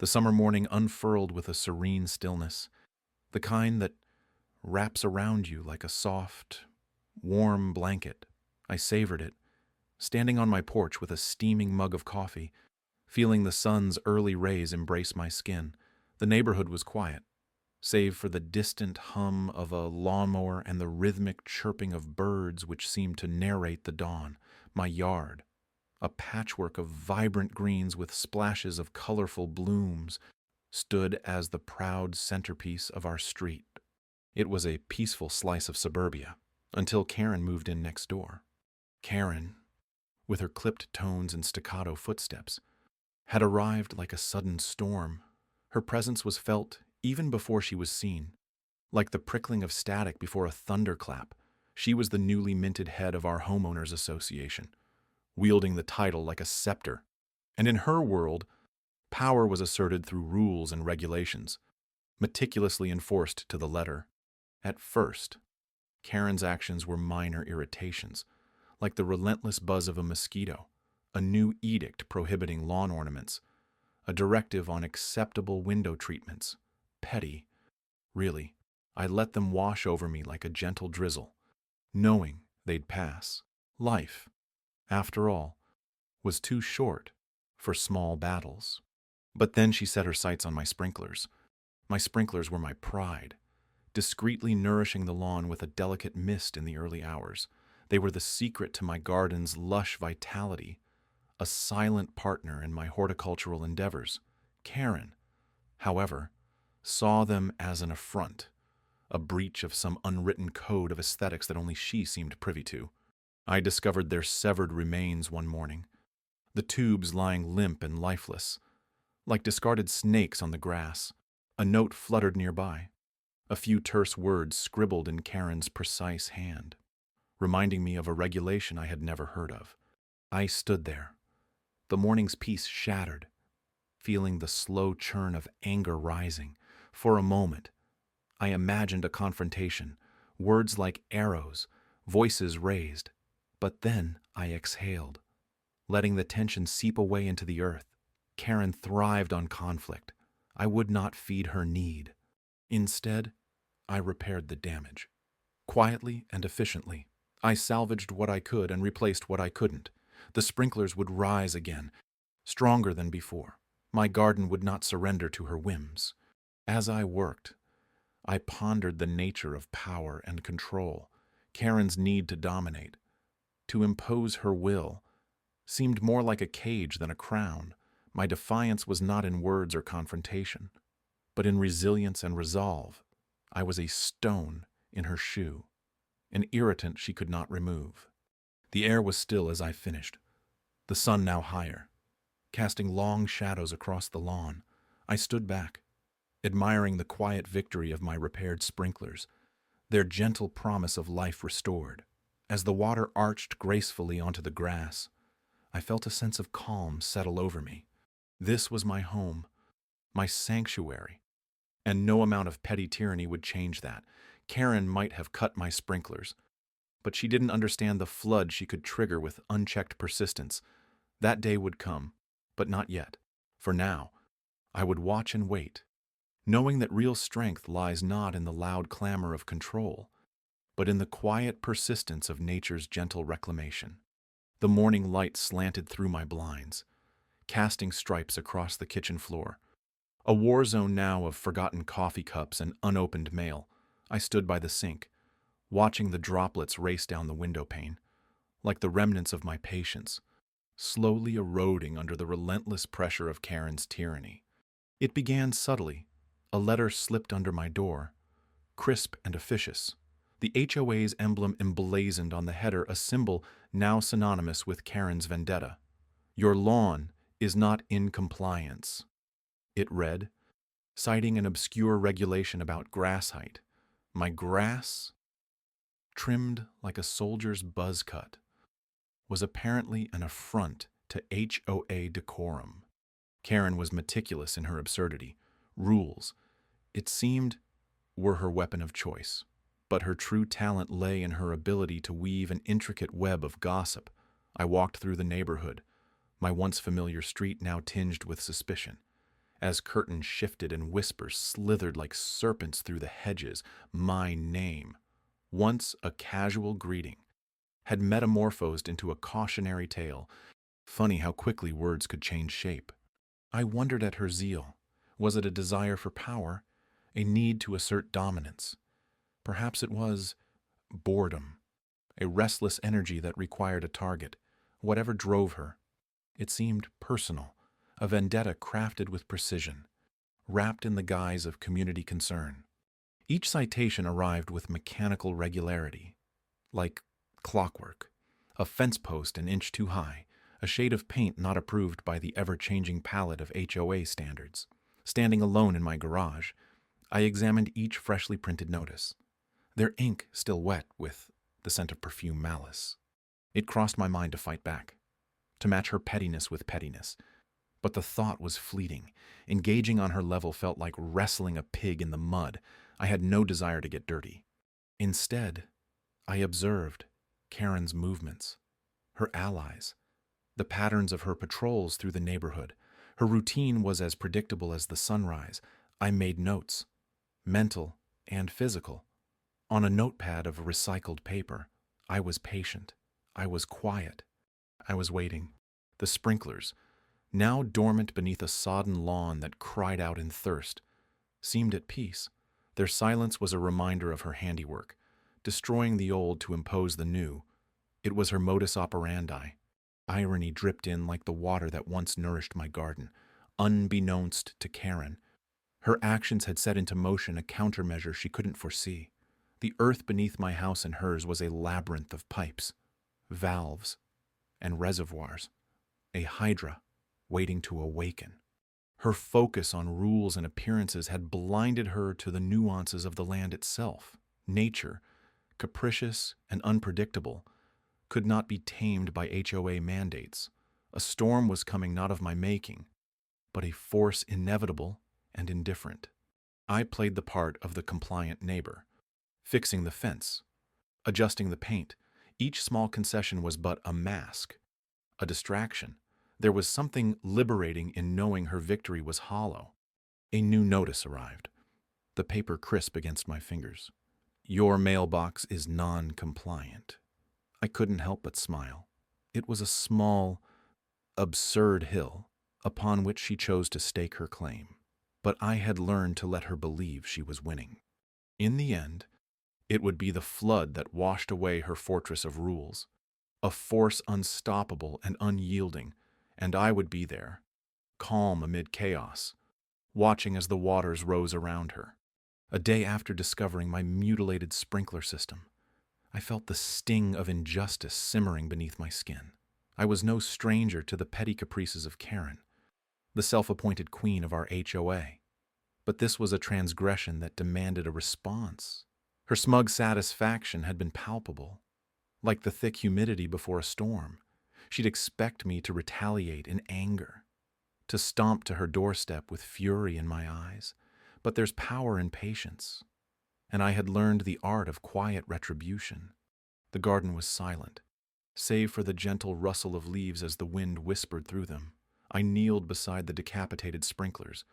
The summer morning unfurled with a serene stillness, the kind that wraps around you like a soft, warm blanket. I savored it, standing on my porch with a steaming mug of coffee, feeling the sun's early rays embrace my skin. The neighborhood was quiet, save for the distant hum of a lawnmower and the rhythmic chirping of birds which seemed to narrate the dawn. My yard, a patchwork of vibrant greens with splashes of colorful blooms, stood as the proud centerpiece of our street. It was a peaceful slice of suburbia, until Karen moved in next door. Karen, with her clipped tones and staccato footsteps, had arrived like a sudden storm. Her presence was felt even before she was seen. Like the prickling of static before a thunderclap, she was the newly minted head of our homeowners association, wielding the title like a scepter. And in her world, power was asserted through rules and regulations, meticulously enforced to the letter. At first, Karen's actions were minor irritations, like the relentless buzz of a mosquito, a new edict prohibiting lawn ornaments, a directive on acceptable window treatments. Petty. Really, I let them wash over me like a gentle drizzle, knowing they'd pass. Life, after all, was too short for small battles. But then she set her sights on my sprinklers. My sprinklers were my pride, discreetly nourishing the lawn with a delicate mist in the early hours. They were the secret to my garden's lush vitality, a silent partner in my horticultural endeavors. Karen, however, saw them as an affront, a breach of some unwritten code of aesthetics that only she seemed privy to. I discovered their severed remains one morning, the tubes lying limp and lifeless, like discarded snakes on the grass. A note fluttered nearby, a few terse words scribbled in Karen's precise hand, reminding me of a regulation I had never heard of. I stood there, the morning's peace shattered, feeling the slow churn of anger rising. For a moment, I imagined a confrontation, words like arrows, voices raised. But then I exhaled, letting the tension seep away into the earth. Karen thrived on conflict. I would not feed her need. Instead, I repaired the damage. Quietly and efficiently, I salvaged what I could and replaced what I couldn't. The sprinklers would rise again, stronger than before. My garden would not surrender to her whims. As I worked, I pondered the nature of power and control. Karen's need to dominate, to impose her will, seemed more like a cage than a crown. My defiance was not in words or confrontation, but in resilience and resolve. I was a stone in her shoe, an irritant she could not remove. The air was still as I finished, the sun now higher, casting long shadows across the lawn. I stood back, admiring the quiet victory of my repaired sprinklers, their gentle promise of life restored. As the water arched gracefully onto the grass, I felt a sense of calm settle over me. This was my home, my sanctuary, and no amount of petty tyranny would change that. Karen might have cut my sprinklers, but she didn't understand the flood she could trigger with unchecked persistence. That day would come, but not yet. For now, I would watch and wait, knowing that real strength lies not in the loud clamor of control, but in the quiet persistence of nature's gentle reclamation. The morning light slanted through my blinds, casting stripes across the kitchen floor. A war zone now of forgotten coffee cups and unopened mail. I stood by the sink, watching the droplets race down the window pane, like the remnants of my patience, slowly eroding under the relentless pressure of Karen's tyranny. It began subtly. A letter slipped under my door, crisp and officious, the HOA's emblem emblazoned on the header, a symbol now synonymous with Karen's vendetta. Your lawn is not in compliance, it read, citing an obscure regulation about grass height. My grass, trimmed like a soldier's buzz cut, was apparently an affront to HOA decorum. Karen was meticulous in her absurdity. Rules, it seemed, were her weapon of choice. But her true talent lay in her ability to weave an intricate web of gossip. I walked through the neighborhood, my once familiar street now tinged with suspicion. As curtains shifted and whispers slithered like serpents through the hedges, my name, once a casual greeting, had metamorphosed into a cautionary tale. Funny how quickly words could change shape. I wondered at her zeal. Was it a desire for power, a need to assert dominance? Perhaps it was boredom, a restless energy that required a target. Whatever drove her, it seemed personal, a vendetta crafted with precision, wrapped in the guise of community concern. Each citation arrived with mechanical regularity, like clockwork. A fence post an inch too high, a shade of paint not approved by the ever-changing palette of HOA standards. Standing alone in my garage, I examined each freshly printed notice, their ink still wet with the scent of perfume malice. It crossed my mind to fight back, to match her pettiness with pettiness. But the thought was fleeting. Engaging on her level felt like wrestling a pig in the mud. I had no desire to get dirty. Instead, I observed Karen's movements, her allies, the patterns of her patrols through the neighborhood. Her routine was as predictable as the sunrise. I made notes, mental and physical. On a notepad of recycled paper, I was patient. I was quiet. I was waiting. The sprinklers, now dormant beneath a sodden lawn that cried out in thirst, seemed at peace. Their silence was a reminder of her handiwork, destroying the old to impose the new. It was her modus operandi. Irony dripped in like the water that once nourished my garden, unbeknownst to Karen. Her actions had set into motion a countermeasure she couldn't foresee. The earth beneath my house and hers was a labyrinth of pipes, valves, and reservoirs, a hydra waiting to awaken. Her focus on rules and appearances had blinded her to the nuances of the land itself. Nature, capricious and unpredictable, could not be tamed by HOA mandates. A storm was coming not of my making, but a force inevitable and indifferent. I played the part of the compliant neighbor, fixing the fence, adjusting the paint. Each small concession was but a mask, a distraction. There was something liberating in knowing her victory was hollow. A new notice arrived, the paper crisp against my fingers. Your mailbox is non-compliant. I couldn't help but smile. It was a small, absurd hill upon which she chose to stake her claim, but I had learned to let her believe she was winning. In the end, it would be the flood that washed away her fortress of rules, a force unstoppable and unyielding, and I would be there, calm amid chaos, watching as the waters rose around her. A day after discovering my mutilated sprinkler system, I felt the sting of injustice simmering beneath my skin. I was no stranger to the petty caprices of Karen, the self-appointed queen of our HOA. But this was a transgression that demanded a response. Her smug satisfaction had been palpable, like the thick humidity before a storm. She'd expect me to retaliate in anger, to stomp to her doorstep with fury in my eyes. But there's power in patience, and I had learned the art of quiet retribution. The garden was silent, save for the gentle rustle of leaves as the wind whispered through them. I kneeled beside the decapitated sprinklers,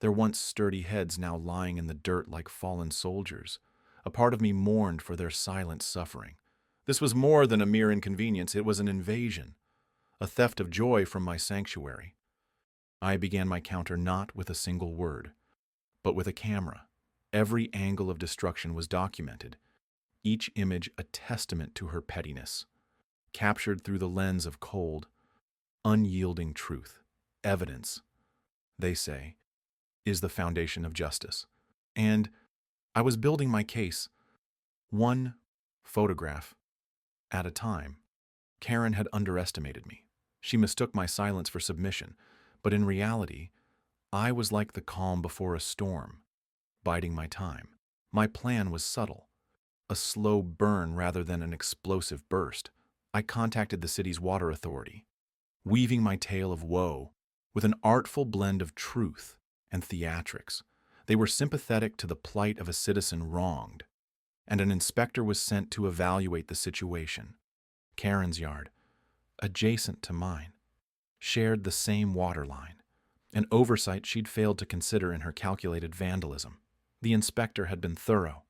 their once sturdy heads now lying in the dirt like fallen soldiers. A part of me mourned for their silent suffering. This was more than a mere inconvenience. It was an invasion, a theft of joy from my sanctuary. I began my counter not with a single word, but with a camera. Every angle of destruction was documented, each image a testament to her pettiness, captured through the lens of cold, unyielding truth. Evidence, they say, is the foundation of justice. And I was building my case, one photograph at a time. Karen had underestimated me. She mistook my silence for submission, but in reality, I was like the calm before a storm, biding my time. My plan was subtle, a slow burn rather than an explosive burst. I contacted the city's water authority, weaving my tale of woe with an artful blend of truth and theatrics. They were sympathetic to the plight of a citizen wronged, and an inspector was sent to evaluate the situation. Karen's yard, adjacent to mine, shared the same water line. an oversight she'd failed to consider in her calculated vandalism. The inspector had been thorough,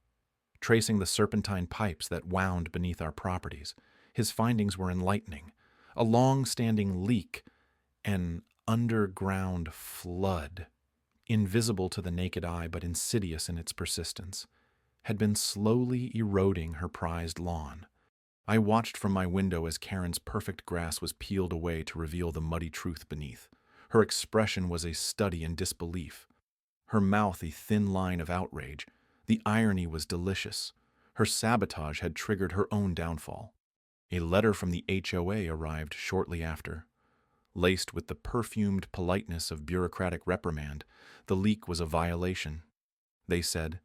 tracing the serpentine pipes that wound beneath our properties. His findings were enlightening. A long-standing leak, an underground flood, invisible to the naked eye but insidious in its persistence, had been slowly eroding her prized lawn. I watched from my window as Karen's perfect grass was peeled away to reveal the muddy truth beneath. Her expression was a study in disbelief, her mouth a thin line of outrage. The irony was delicious. Her sabotage had triggered her own downfall. A letter from the HOA arrived shortly after. Laced with the perfumed politeness of bureaucratic reprimand, the leak was a violation, they said,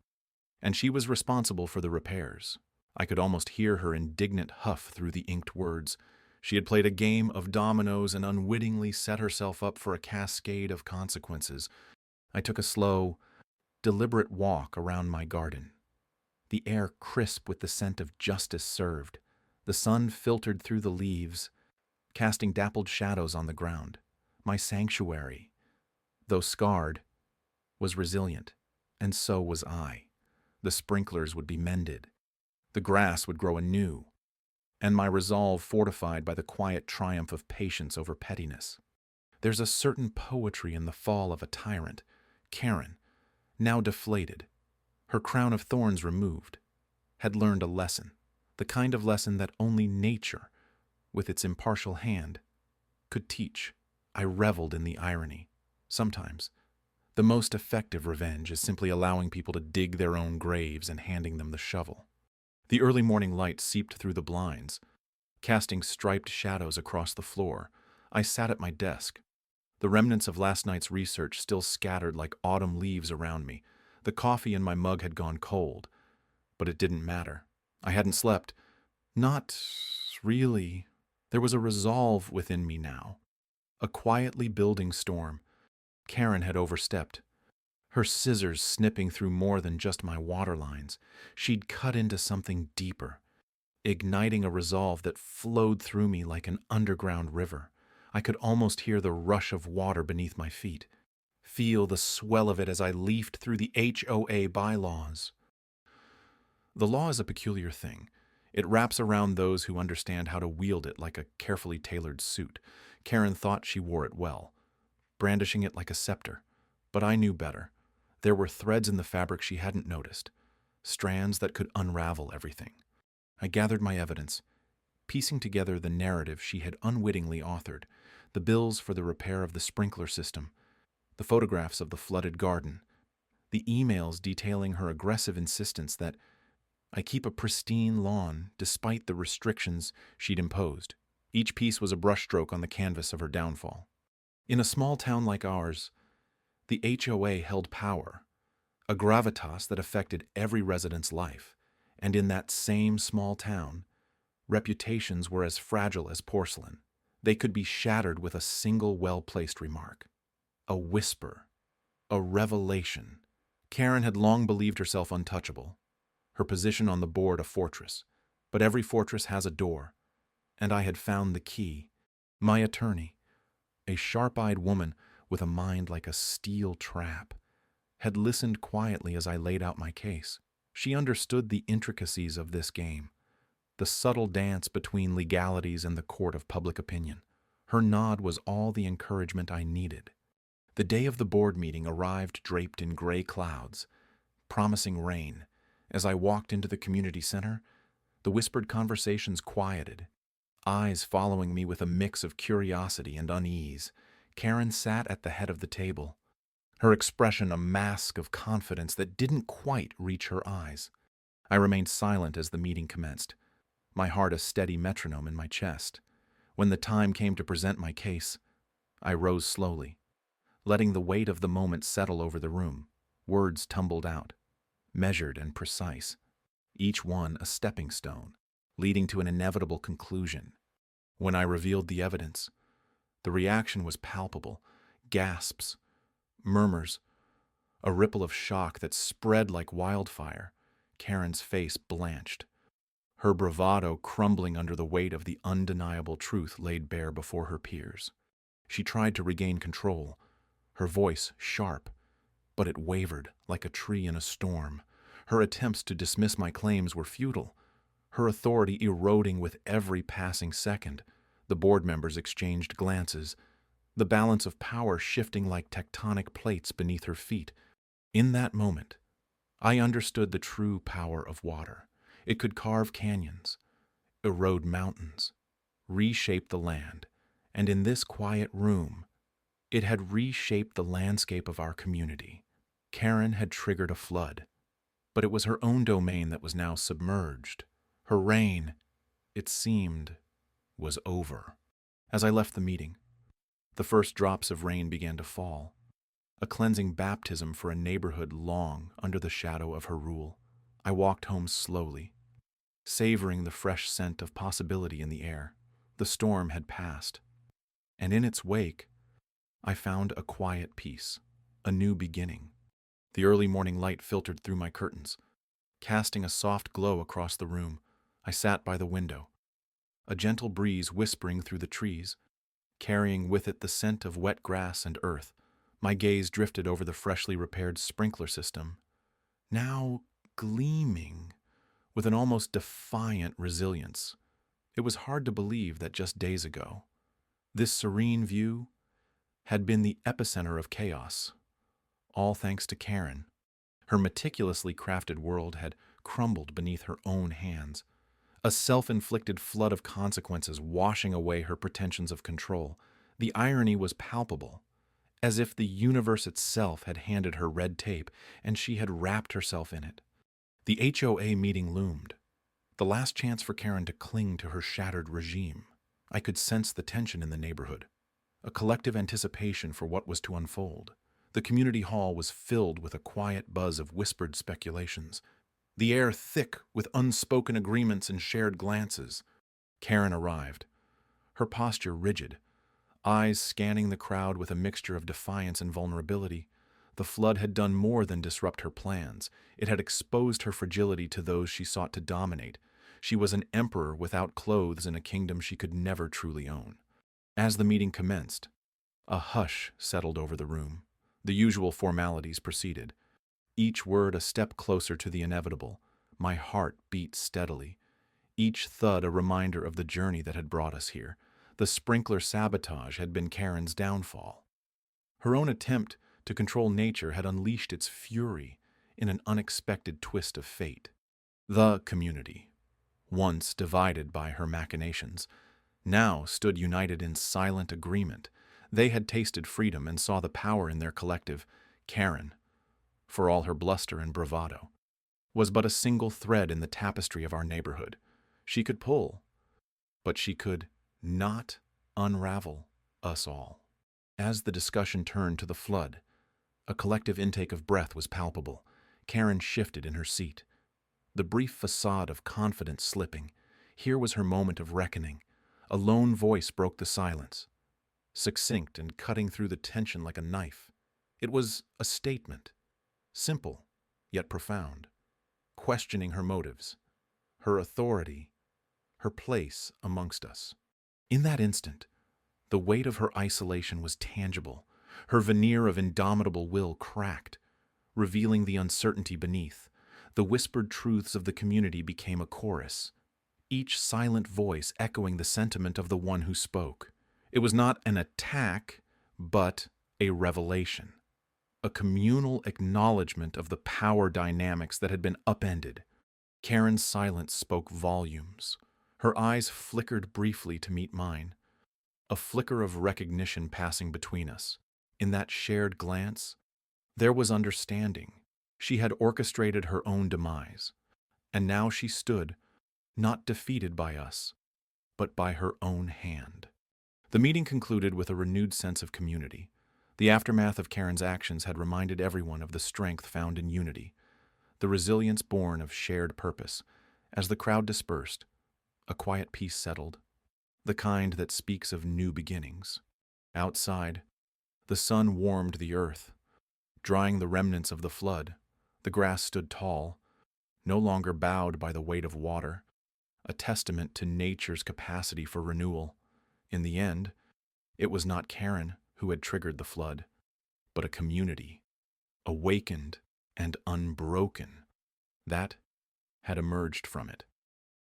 and she was responsible for the repairs. I could almost hear her indignant huff through the inked words. She had played a game of dominoes and unwittingly set herself up for a cascade of consequences. I took a slow, deliberate walk around my garden, the air crisp with the scent of justice served. The sun filtered through the leaves, casting dappled shadows on the ground. My sanctuary, though scarred, was resilient, and so was I. The sprinklers would be mended. The grass would grow anew, and my resolve fortified by the quiet triumph of patience over pettiness. There's a certain poetry in the fall of a tyrant. Karen, now deflated, her crown of thorns removed, had learned a lesson, the kind of lesson that only nature, with its impartial hand, could teach. I reveled in the irony. Sometimes, the most effective revenge is simply allowing people to dig their own graves and handing them the shovel. The early morning light seeped through the blinds, casting striped shadows across the floor. I sat at my desk, the remnants of last night's research still scattered like autumn leaves around me. The coffee in my mug had gone cold, but it didn't matter. I hadn't slept. Not really. There was a resolve within me now, a quietly building storm. Karen had overstepped, her scissors snipping through more than just my water lines. She'd cut into something deeper, igniting a resolve that flowed through me like an underground river. I could almost hear the rush of water beneath my feet, feel the swell of it as I leafed through the HOA bylaws. The law is a peculiar thing. It wraps around those who understand how to wield it like a carefully tailored suit. Karen thought she wore it well, brandishing it like a scepter. But I knew better. There were threads in the fabric she hadn't noticed, strands that could unravel everything. I gathered my evidence, piecing together the narrative she had unwittingly authored, the bills for the repair of the sprinkler system, the photographs of the flooded garden, the emails detailing her aggressive insistence that I keep a pristine lawn despite the restrictions she'd imposed. Each piece was a brushstroke on the canvas of her downfall. In a small town like ours, the HOA held power, a gravitas that affected every resident's life, and in that same small town, reputations were as fragile as porcelain. They could be shattered with a single well-placed remark, a whisper, a revelation. Karen had long believed herself untouchable, her position on the board a fortress. But every fortress has a door, and I had found the key. My attorney, a sharp-eyed woman with a mind like a steel trap, had listened quietly as I laid out my case. She understood the intricacies of this game, the subtle dance between legalities and the court of public opinion. Her nod was all the encouragement I needed. The day of the board meeting arrived draped in gray clouds, promising rain. As I walked into the community center, the whispered conversations quieted, eyes following me with a mix of curiosity and unease. Karen sat at the head of the table, her expression a mask of confidence that didn't quite reach her eyes. I remained silent as the meeting commenced, my heart a steady metronome in my chest. When the time came to present my case, I rose slowly, letting the weight of the moment settle over the room. Words tumbled out, measured and precise, each one a stepping stone, leading to an inevitable conclusion. When I revealed the evidence, the reaction was palpable. Gasps, murmurs, a ripple of shock that spread like wildfire. Karen's face blanched, her bravado crumbling under the weight of the undeniable truth laid bare before her peers. She tried to regain control, her voice sharp, but it wavered like a tree in a storm. Her attempts to dismiss my claims were futile, her authority eroding with every passing second. The board members exchanged glances, the balance of power shifting like tectonic plates beneath her feet. In that moment, I understood the true power of water. It could carve canyons, erode mountains, reshape the land, and in this quiet room, it had reshaped the landscape of our community. Karen had triggered a flood, but it was her own domain that was now submerged. Her reign, it seemed, was over. As I left the meeting, the first drops of rain began to fall, a cleansing baptism for a neighborhood long under the shadow of her rule. I walked home slowly, savoring the fresh scent of possibility in the air. The storm had passed, and in its wake, I found a quiet peace, a new beginning. The early morning light filtered through my curtains, casting a soft glow across the room. I sat by the window, a gentle breeze whispering through the trees, carrying with it the scent of wet grass and earth. My gaze drifted over the freshly repaired sprinkler system, now gleaming with an almost defiant resilience. It was hard to believe that just days ago, this serene view had been the epicenter of chaos, all thanks to Karen. Her meticulously crafted world had crumbled beneath her own hands, a self-inflicted flood of consequences washing away her pretensions of control. The irony was palpable, as if the universe itself had handed her red tape and she had wrapped herself in it. The HOA meeting loomed, the last chance for Karen to cling to her shattered regime. I could sense the tension in the neighborhood, a collective anticipation for what was to unfold. The community hall was filled with a quiet buzz of whispered speculations, the air thick with unspoken agreements and shared glances. Karen arrived, her posture rigid, eyes scanning the crowd with a mixture of defiance and vulnerability. The flood had done more than disrupt her plans. It had exposed her fragility to those she sought to dominate. She was an emperor without clothes in a kingdom she could never truly own. As the meeting commenced, a hush settled over the room. The usual formalities proceeded, each word a step closer to the inevitable. My heart beat steadily, each thud a reminder of the journey that had brought us here. The sprinkler sabotage had been Karen's downfall. Her own attempt to control nature had unleashed its fury in an unexpected twist of fate. The community, once divided by her machinations, now stood united in silent agreement. They had tasted freedom and saw the power in their collective. Karen, for all her bluster and bravado, was but a single thread in the tapestry of our neighborhood. She could pull, but she could not unravel us all. As the discussion turned to the flood, a collective intake of breath was palpable. Karen shifted in her seat, the brief facade of confidence slipping. Here was her moment of reckoning. A lone voice broke the silence, succinct and cutting through the tension like a knife. It was a statement, simple yet profound, questioning her motives, her authority, her place amongst us. In that instant, the weight of her isolation was tangible. Her veneer of indomitable will cracked, revealing the uncertainty beneath. The whispered truths of the community became a chorus, each silent voice echoing the sentiment of the one who spoke. It was not an attack, but a revelation, a communal acknowledgement of the power dynamics that had been upended. Karen's silence spoke volumes. Her eyes flickered briefly to meet mine, a flicker of recognition passing between us. In that shared glance, there was understanding. She had orchestrated her own demise, and now she stood, not defeated by us, but by her own hand. The meeting concluded with a renewed sense of community. The aftermath of Karen's actions had reminded everyone of the strength found in unity, the resilience born of shared purpose. As the crowd dispersed, a quiet peace settled, the kind that speaks of new beginnings. Outside, the sun warmed the earth, drying the remnants of the flood. The grass stood tall, no longer bowed by the weight of water, a testament to nature's capacity for renewal. In the end, it was not Karen who had triggered the flood, but a community, awakened and unbroken, that had emerged from it.